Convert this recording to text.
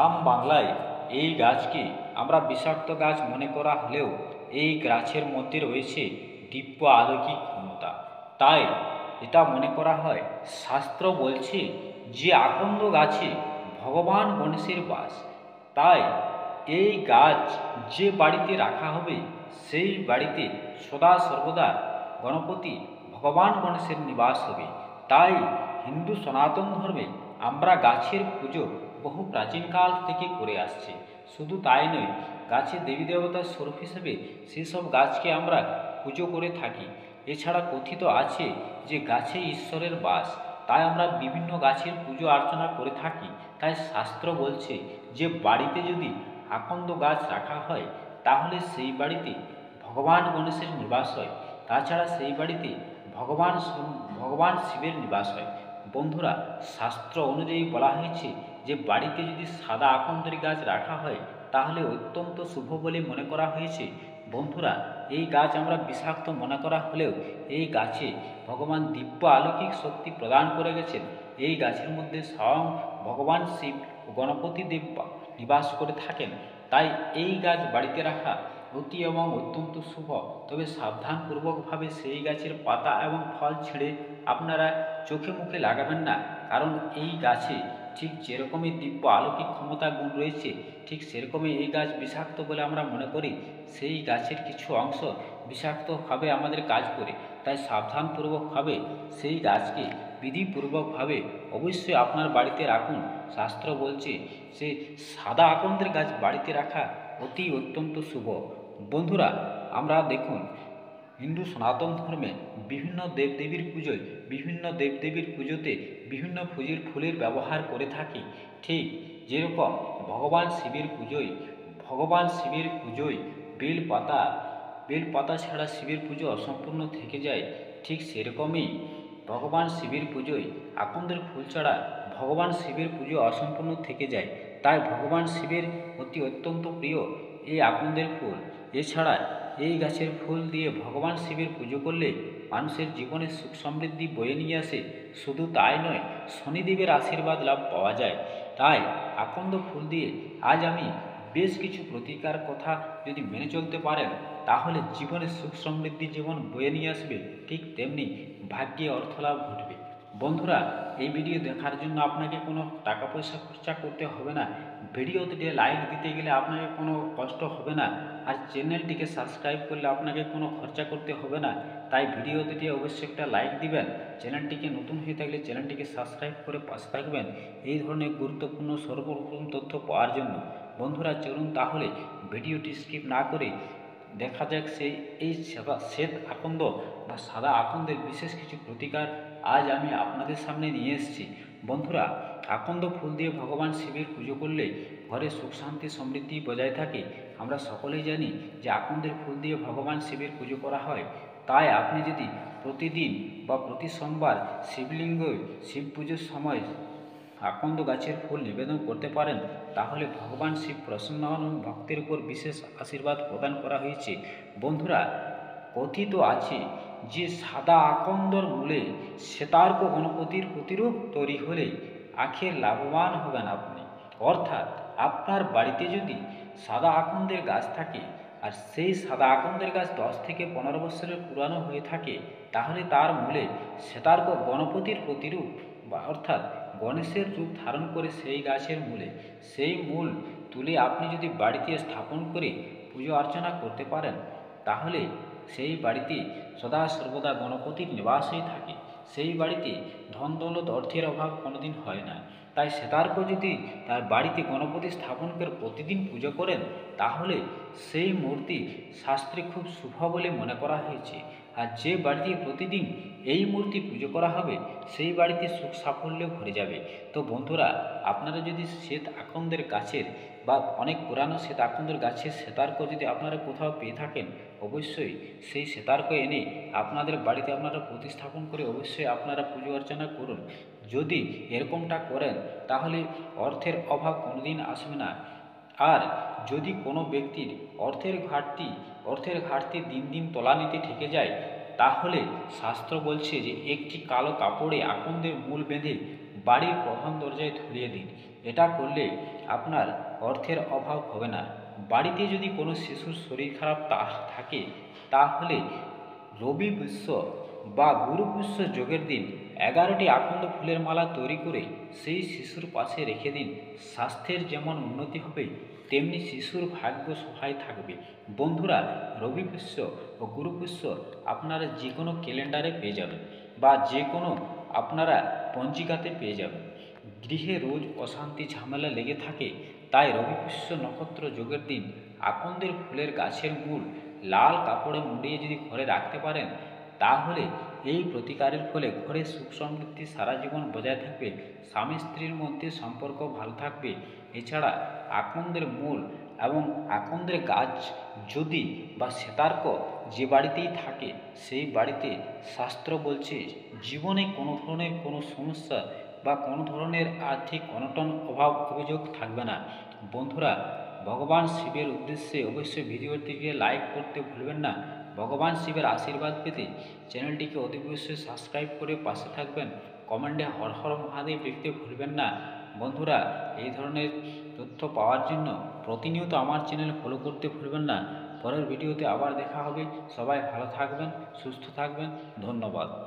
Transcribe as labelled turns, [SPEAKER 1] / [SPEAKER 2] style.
[SPEAKER 1] আম বাংলায় এই গাছকে আমরা বিষাক্ত গাছ মনে করা হলেও এই গাছের মধ্যে রয়েছে দিব্য অলৌকিক ক্ষমতা। তাই এটা মনে করা হয়, শাস্ত্র বলছে যে আকন্দ গাছে ভগবান গণেশের বাস। তাই এই গাছ যে বাড়িতে রাখা হবে সেই বাড়িতে সদা সর্বদা গণপতি ভগবান গণেশের নিবাস হবে। তাই হিন্দু সনাতন ধর্মে আমরা গাছের পুজো বহু প্রাচীনকাল থেকে করে আসছি। শুধু তাই নয়, গাছের দেবী দেবতার স্বরূপ হিসেবে সেসব গাছকে আমরা পুজো করে থাকি। এছাড়া কথিত আছে যে গাছে ঈশ্বরের বাস, তাই আমরা বিভিন্ন গাছের পুজো অর্চনা করে থাকি। তাই শাস্ত্র বলছে যে বাড়িতে যদি আকন্দ গাছ রাখা হয় তাহলে সেই বাড়িতে ভগবান গণেশের নিবাস হয়। তাছাড়া সেই বাড়িতে ভগবান শিবের নিবাস হয়। বন্ধুরা, শাস্ত্র অনুযায়ী বলা হয়েছে যে বাড়িতে যদি সাদা আকন্দের গাছ রাখা হয় তাহলে অত্যন্ত শুভ বলে মনে করা হয়েছে। বন্ধুরা, এই গাছ আমরা বিষাক্ত মনে করা হলেও এই গাছে ভগবান দিব্য অলৌকিক শক্তি প্রদান করে গেছেন। এই গাছের মধ্যে স্বয়ং ভগবান শিব ও গণপতি দেব নিবাস করে থাকেন। তাই এই গাছ বাড়িতে রাখা অতি এবং অত্যন্ত শুভ। তবে সাবধানপূর্বকভাবে সেই গাছের পাতা এবং ফল ছিঁড়ে আপনারা চোখে মুখে লাগাবেন না, কারণ এই গাছে ঠিক যেরকমই দিব্য অলৌকিক ক্ষমতা গুণ রয়েছে ঠিক সেরকমই এই গাছ বিষাক্ত বলে আমরা মনে করি। সেই গাছের কিছু অংশ বিষাক্তভাবে আমাদের কাজ করে। তাই সাবধানপূর্বকভাবে সেই গাছকে বিধিপূর্বকভাবে অবশ্যই আপনার বাড়িতে রাখুন। শাস্ত্র বলছে সে সাদা আকন্দের গাছ বাড়িতে রাখা অতি অত্যন্ত শুভ। বন্ধুরা, আমরা দেখুন হিন্দু সনাতন ধর্মে বিভিন্ন দেবদেবীর পুজোয় বিভিন্ন ফুলের ব্যবহার করে থাকি। ঠিক যেরকম ভগবান শিবের পুজোয় বেলপাতা ছাড়া শিবের পুজো অসম্পূর্ণ থেকে যায়, ঠিক সেরকমই ভগবান শিবের পুজোয় আকন্দের ফুল ছাড়া ভগবান শিবের পুজো অসম্পূর্ণ থেকে যায়। তাই ভগবান শিবের অতি অত্যন্ত প্রিয় এই আকন্দের ফুল। এছাড়া এই গাছের ফুল দিয়ে ভগবান শিবের পুজো করলে মানুষের জীবনে সুখ সমৃদ্ধি বয়ে নিয়ে আসে। শুধু তাই নয়, শনিদেবের আশীর্বাদ লাভ পাওয়া যায়। তাই আকন্দ ফুল দিয়ে আজ আমি বেশ কিছু প্রতিকার কথা যদি মেনে চলতে পারেন তাহলে জীবনে সুখ সমৃদ্ধি জীবন বয়ে নিয়ে আসবে, ঠিক তেমনি ভাগ্যে অর্থলাভ ঘটবে। বন্ধুরা, এই ভিডিও দেখার জন্য আপনাকে কোনো টাকা পয়সা খরচা করতে হবে না। ভিডিওতে লাইক দিতে গেলে আপনাকে কোনো কষ্ট হবে না। আর চ্যানেলটিকে সাবস্ক্রাইব করলে আপনাকে কোনো খরচা করতে হবে না। তাই ভিডিওতে অবশ্যই একটা লাইক দিবেন। চ্যানেলটিকে নতুন হয়ে থাকলে চ্যানেলটিকে সাবস্ক্রাইব করে পাশে থাকবেন এই ধরনের গুরুত্বপূর্ণ সর্বপ্রথম তথ্য পাওয়ার জন্য। বন্ধুরা, চলুন তাহলে ভিডিওটি স্কিপ না করে দেখা যাক এই শ্বেত আকন্দ বা সাদা আকন্দের বিশেষ কিছু প্রতিকার আজ আমি আপনাদের সামনে নিয়ে এসেছি। বন্ধুরা, আকন্দ ফুল দিয়ে ভগবান শিবের পুজো করলে ঘরে সুখ শান্তি সমৃদ্ধি বজায় থাকে। আমরা সকলেই জানি যে আকন্দের ফুল দিয়ে ভগবান শিবের পুজো করা হয়। তাই আপনি যদি প্রতিদিন বা প্রতি সোমবার শিব পুজোর সময় আকন্দ গাছের ফুল নিবেদন করতে পারেন তাহলে ভগবান শিব প্রসন্ন হন এবং ভক্তের উপর বিশেষ আশীর্বাদ প্রদান করা হয়েছে। বন্ধুরা, কথিত আছে যে সাদা আকন্দর মূলে শ্বেতার্ক গণপতির প্রতিরূপ তৈরি হলে আখের লাভবান হবেন আপনি। অর্থাৎ আপনার বাড়িতে যদি সাদা আকন্দের গাছ থাকে আর সেই সাদা আকন্দের গাছ 10 থেকে 15 বছরের পুরানো হয়ে থাকে তাহলে তার মূলে শ্বেতার্ক গণপতির প্রতিরূপ অর্থাৎ গণেশের রূপ ধারণ করে সেই গাছের মূলে সেই মূল তুলে আপনি যদি বাড়িতে স্থাপন করে পুজো অর্চনা করতে পারেন তাহলে সেই বাড়িতে সদা সর্বদা গণপতির নিবাস হয়ে থাকে। সেই বাড়িতে ধন দৌলত অর্থের অভাব কোনোদিন হয় না। তাই শ্বেতার্ক যদি তার বাড়িতে গণপতি স্থাপন করে প্রতিদিন পুজো করেন তাহলে সেই মূর্তি শাস্ত্রে খুব শুভ বলে মনে করা হয়েছে। আর যে বাড়িতে প্রতিদিন এই মূর্তি পুজো করা হবে সেই বাড়িতে সুখ সাফল্য ভরে যাবে। তো বন্ধুরা, আপনারা যদি শ্বেত আকন্দের গাছের বা অনেক পুরানো শ্বেত আকন্দের গাছের শ্বেতার্ক যদি আপনারা কোথাও পেয়ে থাকেন অবশ্যই সেই শ্বেতার্ক এনে আপনাদের বাড়িতে আপনারা প্রতিস্থাপন করে অবশ্যই আপনারা পুজো অর্চনা করুন। যদি এরকমটা করেন তাহলে অর্থের অভাব কোনোদিন আসবে না। আর যদি কোনো ব্যক্তির অর্থের ঘাটতি দিন দিন তলানিতে ঠেকে যায় তাহলে শাস্ত্র বলছে যে একটি কালো কাপড়ে আকন্দের মূল বেঁধে বাড়ির প্রধান দরজায় ঝুলিয়ে দিন। এটা করলে আপনার অর্থের অভাব হবে না। বাড়িতে যদি কোনো শিশুর শরীর খারাপ থাকে, তাহলে রবি পুষ্য বা গুরু পুষ্য যোগের দিন 11টি আকন্দ ফুলের মালা তৈরি করে সেই শিশুর পাশে রেখে দিন। স্বাস্থ্যের যেমন উন্নতি হবে, তেমনি শিশুর ভাগ্য সহায় থাকবে। বন্ধুরা, রবি পুষ্য ও গুরু পুষ্য আপনারা যে কোনো ক্যালেন্ডারে পেয়ে যাবেন বা যে কোনো আপনারা পঞ্জিকাতে পেয়ে যাবেন। গৃহে রোজ অশান্তি ঝামেলা লেগে থাকে, তাই রবি পুষ্য নক্ষত্র যোগের দিন আকন্দের ফুলের গাছের মূল লাল কাপড়ে মুড়িয়ে যদি ঘরে রাখতে পারেন, তাহলে এই প্রতিকারের ফলে ঘরে সুখ সমৃদ্ধি সারা জীবন বজায় থাকবে, স্বামী স্ত্রীর মধ্যে সম্পর্ক ভালো থাকবে। এছাড়া আকন্দের মূল এবং আকন্দের গাছ যদি বা শ্বেতার্ক যে বাড়িতেই থাকে, সেই বাড়িতে শাস্ত্র বলছে জীবনে কোনো ধরনের কোনো সমস্যা বা কোনো ধরনের আর্থিক অনটন অভাব অভিযোগ থাকবে না। বন্ধুরা, ভগবান শিবের উদ্দেশ্যে অবশ্যই ভিডিওটিকে লাইক করতে ভুলবেন না। ভগবান শিবের আশীর্বাদ পেতে চ্যানেলটিকে অতি অবশ্যই সাবস্ক্রাইব করে পাশে থাকবেন। কমেন্টে হর হর মহাদেব লিখতে ভুলবেন না। বন্ধুরা, এই ধরনের তথ্য পাওয়ার জন্য প্রতিনিয়ত আমার চ্যানেল ফলো করতে ভুলবেন না। পরের ভিডিওতে আবার দেখা হবে। সবাই ভালো থাকবেন, সুস্থ থাকবেন। ধন্যবাদ।